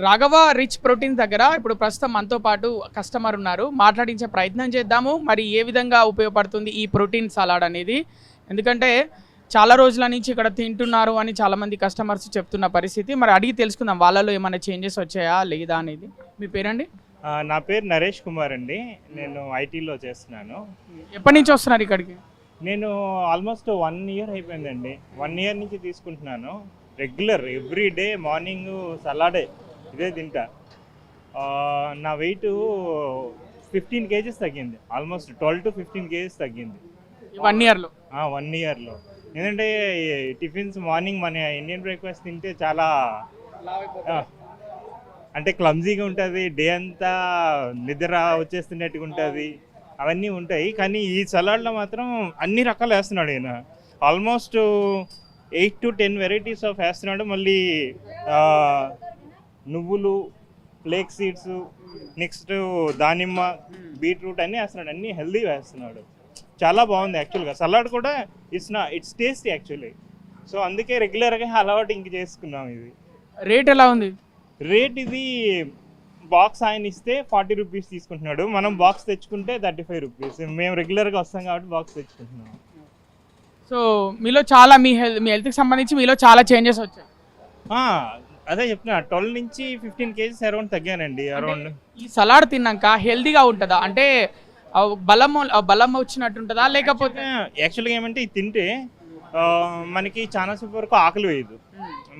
Raghava rich protein దగ్గర ఇప్పుడు ప్రస్తుతం మనతో పాటు కస్టమర్ ఉన్నారు. మాట్లాడించే ప్రయత్నం చేద్దాము. మరి ఏ విధంగా ఉపయోగపడుతుంది ఈ ప్రోటీన్ సలాడ్ అనేది, ఎందుకంటే చాలా రోజుల నుంచి ఇక్కడ తింటున్నారు అని చాలామంది కస్టమర్స్ చెప్తున్న పరిస్థితి. మరి అడిగి తెలుసుకుందాం వాళ్ళలో ఏమైనా చేంజెస్ వచ్చాయా లేదా అనేది. మీ పేరండి? నా పేరు నరేష్ కుమార్ అండి. నేను ఐటీలో చేస్తున్నాను. ఎప్పటి నుంచి వస్తున్నారు ఇక్కడికి? నేను ఆల్మోస్ట్ 1 year అయిపోయిందండి. 1 year నుంచి తీసుకుంటున్నాను. రెగ్యులర్ ఎవ్రీ డే మార్నింగ్ సలాడే ఇదే తింటా. నా వెయిట్ 15 kgs తగ్గింది. ఆల్మోస్ట్ 12 to 15 kgs తగ్గింది 1 yearలో. 1 yearలో. ఎందుకంటే టిఫిన్స్ మార్నింగ్ మన ఇండియన్ బ్రేక్ఫాస్ట్ తింటే చాలా అంటే క్లమ్జీగా ఉంటుంది, డే అంతా నిద్ర వచ్చేస్తున్నట్టుగా ఉంటుంది, అవన్నీ ఉంటాయి. కానీ ఈ సలాడ్లో మాత్రం అన్ని రకాలు వేస్తున్నాడు ఈయన. ఆల్మోస్ట్ 8 to 10 వెరైటీస్ ఆఫ్ వేస్తున్నాడు. మళ్ళీ నువ్వులు, ఫ్లేక్ సీడ్స్, నెక్స్ట్ దానిమ్మ, బీట్రూట్ అన్నీ వేస్తున్నాడు. అన్నీ హెల్దీ వేస్తున్నాడు. చాలా బాగుంది యాక్చువల్గా. సలాడ్ కూడా ఇట్స్ టేస్టీ యాక్చువల్లీ. సో అందుకే రెగ్యులర్గా అలవాటు ఇంక చేసుకున్నాం. ఇది రేట్ ఎలా ఉంది? రేట్ ఇది బాక్స్ ఆయన ఇస్తే 40 రూపీస్ తీసుకుంటున్నాడు. మనం బాక్స్ తెచ్చుకుంటే 35 రూపీస్. మేము రెగ్యులర్గా వస్తాం కాబట్టి బాక్స్ తెచ్చుకుంటున్నాం. సో మీలో చాలా మీ హెల్త్కి సంబంధించి మీలో చాలా చేంజెస్ వచ్చాయి. అదే చెప్తున్నా, 12 నుంచి 15 kgs అరౌండ్ తగ్గానండి. అరౌండ్ ఈ సలాడ్ తిన్నాక హెల్తీగా ఉంటుందా? అంటే బలం వచ్చినట్టు ఉంటుందా లేకపోతే? యాక్చువల్గా ఏమంటే ఇది తింటే మనకి చాలా సేపు వరకు ఆకలి వేయదు.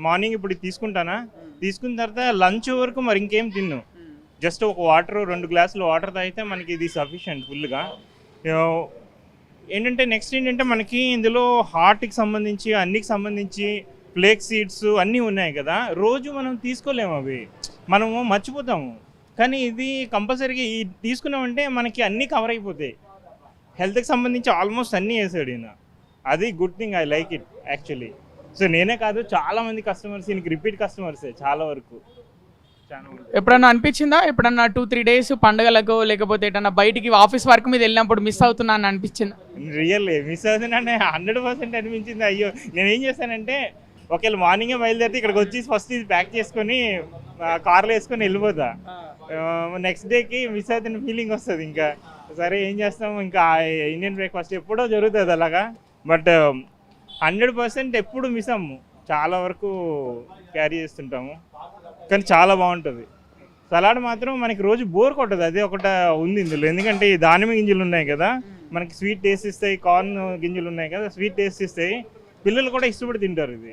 మార్నింగ్ ఇప్పుడు ఇది తీసుకున్న తర్వాత లంచ్ వరకు మరి ఇంకేం తిన్ను. జస్ట్ ఒక వాటర్ 2 గ్లాసులు వాటర్ తాగితే మనకి ఇది సఫిషియంట్ ఫుల్గా. ఏంటంటే నెక్స్ట్ ఏంటంటే మనకి ఇందులో హార్ట్కి సంబంధించి అన్నికి సంబంధించి ఫ్లేక్ సీడ్స్ అన్నీ ఉన్నాయి కదా. రోజు మనం తీసుకోలేము, అవి మనము మర్చిపోతాము. కానీ ఇది కంపల్సరీగా ఈ తీసుకున్నామంటే మనకి అన్నీ కవర్ అయిపోతాయి. హెల్త్కి సంబంధించి ఆల్మోస్ట్ అన్నీ వేసాడు ఈయన. అది good thing, I like it actually. So నేనే కాదు, చాలామంది కస్టమర్స్ ఈయనకి రిపీట్ కస్టమర్సే చాలా వరకు. ఎప్పుడన్నా అనిపించిందా, ఎప్పుడన్నా 2-3 days పండుగలకు లేకపోతే ఎటన్నా బయటికి ఆఫీస్ వర్క్ మీద వెళ్ళినప్పుడు మిస్ అవుతున్నా అని అనిపించిందా? రియల్లీ మిస్ అవుతున్నానే 100% అనిపించింది. అయ్యో నేనేం చేశానంటే ఒకవేళ మార్నింగే బయలుదేరితే ఇక్కడికి వచ్చి ఫస్ట్ ఇది ప్యాక్ చేసుకొని కార్లో వేసుకొని వెళ్ళిపోతా. నెక్స్ట్ డేకి మిస్ అవుతున్న ఫీలింగ్ వస్తుంది. ఇంకా సరే ఏం చేస్తాము, ఇంకా ఇండియన్ బ్రేక్ఫాస్ట్ ఎప్పుడో జరుగుతుంది అలాగా. బట్ 100% ఎప్పుడు మిస్ అమ్ము, చాలా వరకు క్యారీ చేస్తుంటాము. కానీ చాలా బాగుంటుంది సలాడ్ మాత్రం. మనకి రోజు బోర్ కొట్టదు, అదే ఒకట ఉంది ఇందులో. ఎందుకంటే ఈ దానిమ్మ గింజలు ఉన్నాయి కదా, మనకి స్వీట్ టేస్ట్ ఇస్తాయి. కార్న్ గింజలు ఉన్నాయి కదా, స్వీట్ టేస్ట్ ఇస్తాయి. పిల్లలు కూడా ఇష్టపడి తింటారు ఇది.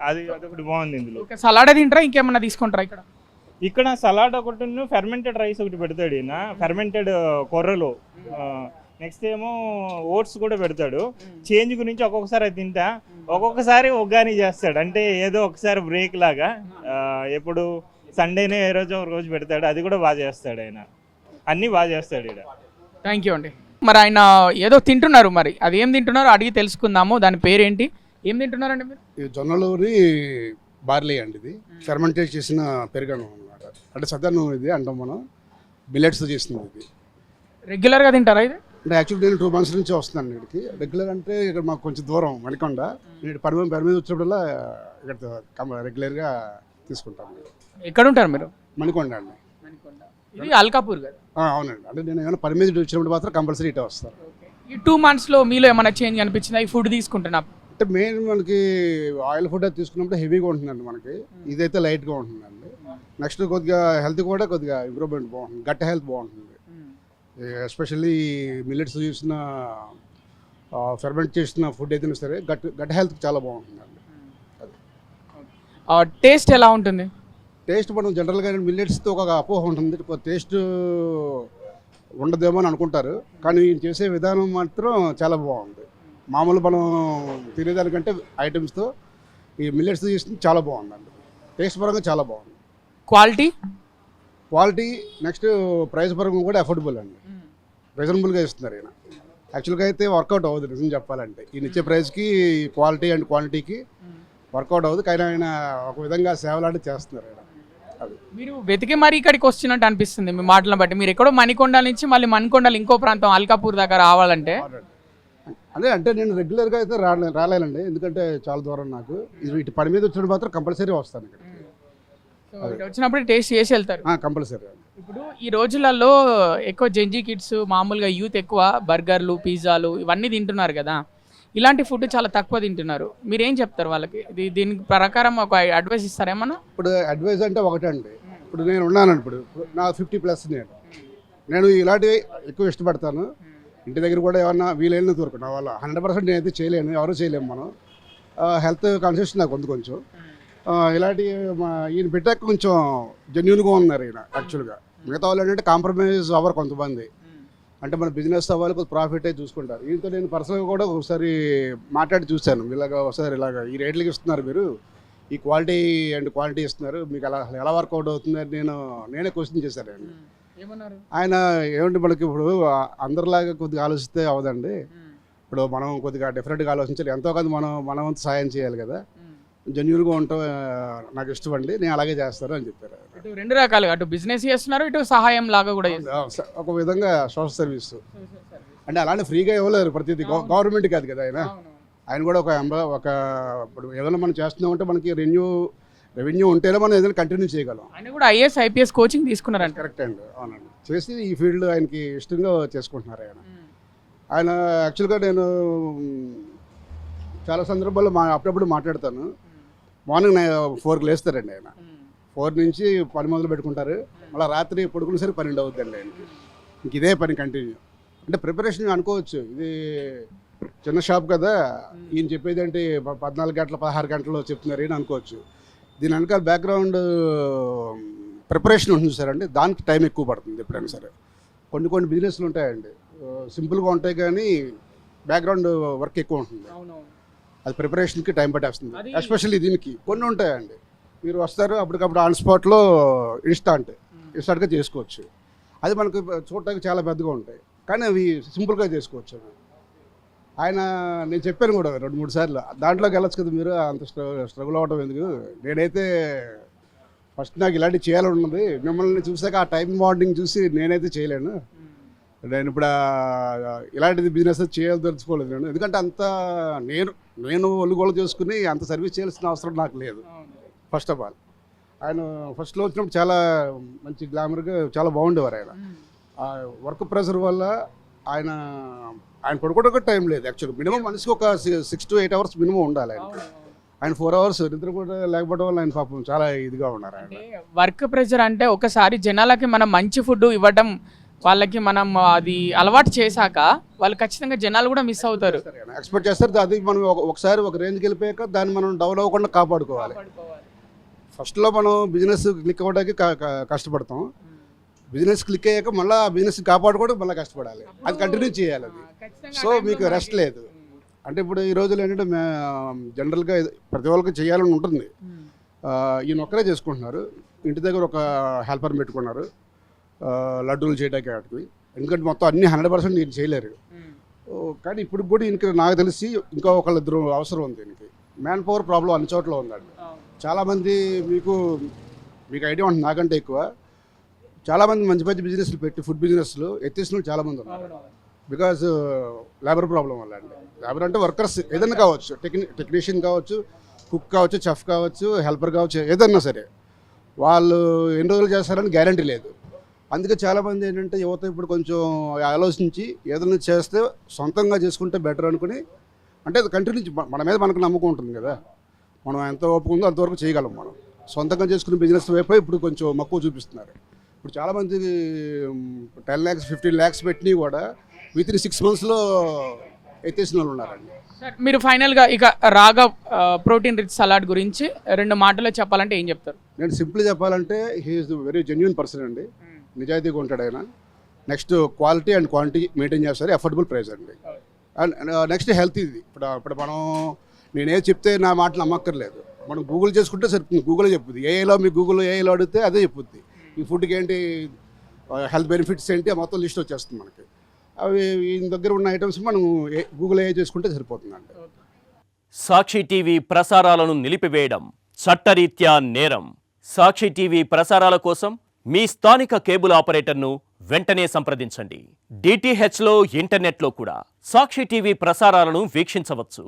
అదొకటి బాగుంది ఇందులో. సలాడ్ తింటారా ఇంకేమన్నా తీసుకుంటారా? ఇక్కడ సలాడ్ ఒకటి, ఫెర్మెంటెడ్ రైస్ ఒకటి పెడతాడు ఈయన, ఫెర్మెంటెడ్ కొర్రలు. నెక్స్ట్ ఏమో ఓట్స్ కూడా పెడతాడు. చేంజ్ గురించి ఒక్కొక్కసారి అది తింటా, ఒక్కొక్కసారి ఒగ్గాని చేస్తాడు. అంటే ఏదో ఒకసారి బ్రేక్ లాగా. ఎప్పుడు సండేనే ఏ రోజు ఒక రోజు పెడతాడు, అది కూడా బాగా చేస్తాడు ఆయన. అన్నీ బాగా చేస్తాడు ఇక్కడ. థ్యాంక్ యూ అండి. మరి ఆయన ఏదో తింటున్నారు, మరి అది ఏం తింటున్నారో అడిగి తెలుసుకుందాము. దాని పేరేంటి, ఏం తింటున్నారండి మీరు? ఇది జొన్నలూరి బార్లీ అండి. ఇది ఫెర్మెంటేట్ చేసిన పెరుగన్నం అనమాట. అంటే సద్దన్నం ఇది అంటాం మనం, మిల్లెట్స్తో చేసింది ఇది. రెగ్యులర్గా తింటారా ఇది? అంటే యాక్చువల్లీ నేను 2 months నుంచి వస్తున్నాను ఇక్కడికి. రెగ్యులర్ అంటే ఇక్కడ మాకు కొంచెం దూరం మణికొండ. నేను పని మీద వచ్చినప్పుడల్లా ఇక్కడ రెగ్యులర్గా తీసుకుంటాను. ఎక్కడ ఉంటారు మీరు? మణికొండ అండి. ఇది అల్కాపూర్ కదా? అవునండి. అంటే నేను ఏమైనా పని మీద వచ్చినప్పుడు మాత్రం కంపల్సరీ ఇటే వస్తాను. ఈ 2 monthsలో మీలో ఏమైనా చేంజ్ అనిపించిందా ఈ ఫుడ్ తీసుకుంటున్నా? అంటే మెయిన్ మనకి ఆయిల్ ఫుడ్ అది తీసుకున్నప్పుడు హెవీగా ఉంటుందండి మనకి. ఇదైతే లైట్గా ఉంటుందండి. నెక్స్ట్ కొద్దిగా హెల్త్ కూడా కొద్దిగా ఇంప్రూవ్మెంట్ బాగుంటుంది, గట్ హెల్త్ బాగుంటుంది. ఎస్పెషల్లీ మిల్లెట్స్ చేసిన ఫెర్మెంట్ చేసిన ఫుడ్ ఏదైనా సరే గట్ హెల్త్ చాలా బాగుంటుందండి. టేస్ట్ ఎలా ఉంటుంది? టేస్ట్ మనం జనరల్గా మిల్లెట్స్తో ఒక అపోహ ఉంటుంది, టేస్ట్ ఉండదేమో అని అనుకుంటారు. కానీ చేసే విధానం మాత్రం చాలా బాగుంది. మామూలు మనం తినేదానికంటే ఐటమ్స్తో ఈ మిల్లెట్స్తో చేసింది చాలా బాగుందండి. టేస్ట్ పరంగా చాలా బాగుంది. క్వాలిటీ నెక్స్ట్ ప్రైస్ పరంగా కూడా అఫోర్డబుల్ అండి. రీజనబుల్గా ఇస్తున్నారు ఈయన. యాక్చువల్గా అయితే వర్కౌట్ అవ్వదు నిజం చెప్పాలంటే. ఈయన ఇచ్చే ప్రైస్కి క్వాలిటీ అండ్ క్వాంటిటీకి వర్కౌట్ అవ్వదు. కానీ ఆయన ఒక విధంగా సేవలాంటి చేస్తున్నారు ఆయన. అది మీరు వెతికి మరీ ఇక్కడికి వస్తున్నట్టు అనిపిస్తుంది మీ మాటలను బట్టి. మీరు ఎక్కడో మణికొండ నుంచి మళ్ళీ మణికొండలు ఇంకో ప్రాంతం అల్కాపూర్ దాకా రావాలంటే అంటే నేను రెగ్యులర్గా అయితే రాలేనండి, ఎందుకంటే చాలా దూరం నాకు. ఇటు పని మీద వచ్చినప్పుడు మాత్రం కంపల్సరీ వస్తాను ఇక్కడ. ఇటు వచ్చినప్పుడు టేస్ట్ చేసి వెళ్తారు. కంపల్సరీ. ఇప్పుడు ఈ రోజులలో ఎక్కువ జెంజీ కిడ్స్ మామూలుగా యూత్ ఎక్కువ బర్గర్లు పిజ్జాలు ఇవన్నీ తింటున్నారు కదా, ఇలాంటి ఫుడ్ చాలా తక్కువ తింటున్నారు. మీరేం చెప్తారు వాళ్ళకి? దీని ప్రకారం ఒక అడ్వైస్ ఇస్తారేమన్నా? ఇప్పుడు అడ్వైజ్ అంటే ఒకటండి, ఇప్పుడు నేను ఉన్నాను, ఇప్పుడు నా 50+ నేను ఇలాంటివి ఎక్కువ ఇష్టపడతాను. ఇంటి దగ్గర కూడా ఏమన్నా వీలైన వరకు నా వల్ల 100% నేనైతే చేయలేను, ఎవరు చేయలేము మనం. హెల్త్ కాన్షియస్ నాకు ఉంది కొంచెం. ఇలాంటి ఈయన పెట్టాక కొంచెం జెన్యున్గా ఉన్నారు ఈయన. యాక్చువల్గా మిగతా వాళ్ళు ఏంటంటే కాంప్రమైజ్ అవ్వరు కొంతమంది, అంటే మన బిజినెస్ అవ్వాలి కొంచెం ప్రాఫిట్ అయితే చూసుకుంటారు. ఈయనతో నేను పర్సనల్గా కూడా ఒకసారి మాట్లాడి చూశాను, ఇలాగ ఒకసారి ఇలాగ ఈ రేట్లకి ఇస్తున్నారు మీరు, ఈ క్వాలిటీ అండ్ క్వాంటిటీ ఇస్తున్నారు, మీకు ఎలా వర్కౌట్ అవుతుంది అని నేనే క్వశ్చన్ చేశాను. ఆయన ఏమంటే మనకి ఇప్పుడు అందరిలాగా కొద్దిగా ఆలోచిస్తే అవదండి, ఇప్పుడు మనం కొద్దిగా డిఫరెంట్గా ఆలోచించాలి, ఎంతో కొంత మనం వంతు సాయం చేయాలి కదా, జెన్యున్గా ఉండటం నాకు ఇష్టం అండి, నేను అలాగే చేస్తాను అని చెప్పారు. ఇటు రెండు రకాలుగా, అటు బిజినెస్ చేస్తున్నారు, ఇటు సహాయం లాగా కూడా ఒక విధంగా సోషల్ సర్వీస్. అంటే అలానే ఫ్రీగా ఇవ్వలేరు ప్రతిదీ, గవర్నమెంట్ కాదు కదా ఆయన కూడా ఒక ఇప్పుడు ఏదైనా మనం చేస్తున్నామంటే మనకి రెవెన్యూ ఉంటేనే మనం ఏదైనా కంటిన్యూ చేయగలం. ఆయన కూడా IAS IPS కోచింగ్ తీసుకున్నారంట. కరెక్ట్ అండి, అవునండి. చేసి ఈ ఫీల్డ్ ఆయనకి ఇష్టంగా చేసుకుంటున్నారు ఆయన. యాక్చువల్గా నేను చాలా సందర్భాల్లో అప్పుడప్పుడు మాట్లాడతాను. మార్నింగ్ 4కి లేస్తారండి ఆయన, 4 నుంచి పని మొదలు పెట్టుకుంటారు, మళ్ళీ రాత్రి పడుకునే సరికి 12 అవుతుందండి ఆయనకి. ఇంక ఇదే పని కంటిన్యూ. అంటే ప్రిపరేషన్ అనుకోవచ్చు, ఇది చిన్న షాప్ కదా, ఈయన చెప్పేది అంటే 14 గంటలు 16 గంటలు చెప్తున్నారు అని అనుకోవచ్చు. దీని వెనకాల బ్యాక్గ్రౌండ్ ప్రిపరేషన్ ఉంటుంది సార్, అంటే దానికి టైం ఎక్కువ పడుతుంది ఎప్పుడైనా సరే. కొన్ని బిజినెస్లు ఉంటాయండి సింపుల్గా ఉంటాయి కానీ బ్యాక్గ్రౌండ్ వర్క్ ఎక్కువ ఉంటుంది, అది ప్రిపరేషన్కి టైం పట్టేస్తుంది. ఎస్పెషల్లీ దీనికి కొన్ని ఉంటాయండి, మీరు వస్తారు అప్పటికప్పుడు ఆన్ స్పాట్లో ఇన్స్టాంట్గా చేసుకోవచ్చు. అది మనకు చూడటానికి చాలా పెద్దగా ఉంటాయి కానీ అవి సింపుల్గా చేసుకోవచ్చు. నేను చెప్పాను కూడా 2-3 సార్లు, దాంట్లోకి వెళ్ళచ్చు కదా మీరు, అంత స్ట్రగుల్ అవ్వడం ఎందుకు, నేనైతే ఫస్ట్ నాకు ఇలాంటివి చేయాలని ఉన్నది, మిమ్మల్ని చూసాక ఆ టైం బాండింగ్ చూసి నేనైతే చేయలేను, నేను ఇప్పుడు ఇలాంటిది బిజినెస్ చేయాలి తెలుసుకోలేదు నేను, ఎందుకంటే అంత నేను ఒళ్ళుగోలు చేసుకుని అంత సర్వీస్ చేయాల్సిన అవసరం నాకు లేదు. ఫస్ట్ ఆఫ్ ఆల్ ఆయన ఫస్ట్లో వచ్చినప్పుడు చాలా మంచి గ్లామర్గా చాలా బాగుండేవారు. ఆయన వర్క్ ప్రెషర్ వల్ల ఆయన పడుకోవడానికి టైం లేదు. యాక్చువల్లీ మినిమం మనిషికి ఒక 6 to 8 hours మినిమం ఉండాలి ఆయన 4 hours నిద్ర కూడా లేకపోవడం వల్ల ఆయన పాపం చాలా ఇదిగా ఉన్నారు. ఆయన వర్క్ ప్రెషర్ అంటే ఒకసారి జనాలకి మనం మంచి ఫుడ్ ఇవ్వడం, వాళ్ళకి మనం అది అలవాటు చేశాక వాళ్ళు ఖచ్చితంగా జనాలు కూడా మిస్ అవుతారు, ఎక్స్పెక్ట్ చేస్తారు. అది మనం ఒకసారి ఒక రేంజ్కి వెళ్ళిపోయాక దాన్ని మనం డౌన్ అవ్వకుండా కాపాడుకోవాలి. ఫస్ట్లో మనం బిజినెస్ క్లిక్ అవ్వడానికి కష్టపడతాం, బిజినెస్ క్లిక్ అయ్యాక మళ్ళీ ఆ బిజినెస్ కాపాడుకోవడం మళ్ళీ కష్టపడాలి, అది కంటిన్యూ చేయాలి. అది సో మీకు రెస్ట్ లేదు. అంటే ఇప్పుడు ఈ రోజుల్లో ఏంటంటే జనరల్గా ప్రతి వాళ్ళకి చేయాలని ఉంటుంది, ఈయన ఒక్కరే చేసుకుంటున్నారు. ఇంటి దగ్గర ఒక హెల్పర్ పెట్టుకున్నారు లడ్డూలు చేయడానికి వాటికి, ఎందుకంటే మొత్తం అన్ని 100% ఈయన చేయలేరు. కానీ ఇప్పుడు కూడా ఈయనకి నాకు తెలిసి ఇంకా ఒకళ్ళిద్దరు అవసరం ఉంది. ఈయనకి మ్యాన్ పవర్ ప్రాబ్లం అన్ని చోట్ల ఉందండి. చాలామంది మీకు ఐడియా ఉంటుంది నాకంటే ఎక్కువ, చాలామంది మంచి బిజినెస్లు పెట్టి ఫుడ్ బిజినెస్లు ఎత్తేసిన చాలామంది ఉన్నారు. బికాజ్ లేబర్ ప్రాబ్లం వల్ల అండి. లేబర్ అంటే వర్కర్స్ ఏదైనా కావచ్చు, టెక్నీషియన్ కావచ్చు, కుక్ కావచ్చు, చెఫ్ కావచ్చు, హెల్పర్ కావచ్చు, ఏదన్నా సరే వాళ్ళు ఎన్ని రోజులు చేస్తారని గ్యారంటీ లేదు. అందుకే చాలామంది ఏంటంటే యువత ఇప్పుడు కొంచెం ఆలోచించి ఏదైనా చేస్తే సొంతంగా చేసుకుంటే బెటర్ అనుకుని, అంటే అది కంటిన్యూ మన మీద మనకు నమ్మకం ఉంటుంది కదా, మనం ఎంత ఒప్పుకుందో అంతవరకు చేయగలం. మనం సొంతంగా చేసుకునే బిజినెస్ వైపు ఇప్పుడు కొంచెం మక్కువ చూపిస్తున్నారు. ఇప్పుడు చాలామంది 10 lakhs 15 lakhs పెట్టినవి కూడా విత్ ఇన్ 6 months ఎత్తేసిన వాళ్ళు ఉన్నారండి. మీరు ఫైనల్గా ఇక రాగా ప్రోటీన్ రిచ్ సలాడ్ గురించి 2 మాటల్లో చెప్పాలంటే ఏం చెప్తారు? నేను సింపుల్ చెప్పాలంటే he is very genuine person అండి, నిజాయితీగా ఉంటాడు ఆయన. Next quality and quantity maintain చేస్తారు, అఫోర్డబుల్ ప్రైస్ అండి. And next health. ఇది ఇప్పుడు మనం నేనేం చెప్తే నా మాటలు నమ్మక్కర్లేదు, మనం గూగుల్ చేసుకుంటే సరిపోతుంది, గూగులే చెప్పుద్ది. ఏఐలో మీ గూగుల్ ఏఐలో అడిగితే అదే చెప్పుద్ది. ఈ ఫుడ్కి ఏంటి హెల్త్ బెనిఫిట్స్ ఏంటి మొత్తం లిస్ట్ వచ్చేస్తుంది మనకి. అవి ఈయన దగ్గర ఉన్న ఐటమ్స్ మనం గూగుల్ ఏఐ చేసుకుంటే సరిపోతుందండి. సాక్షి టీవీ ప్రసారాలను నిలిపివేయడం చట్టరీత్యా నేరం. సాక్షి టీవీ ప్రసారాల కోసం మీ స్థానిక కేబుల్ ఆపరేటర్ను వెంటనే సంప్రదించండి. DTHలో ఇంటర్నెట్లో కూడా సాక్షి టీవీ ప్రసారాలను వీక్షించవచ్చు.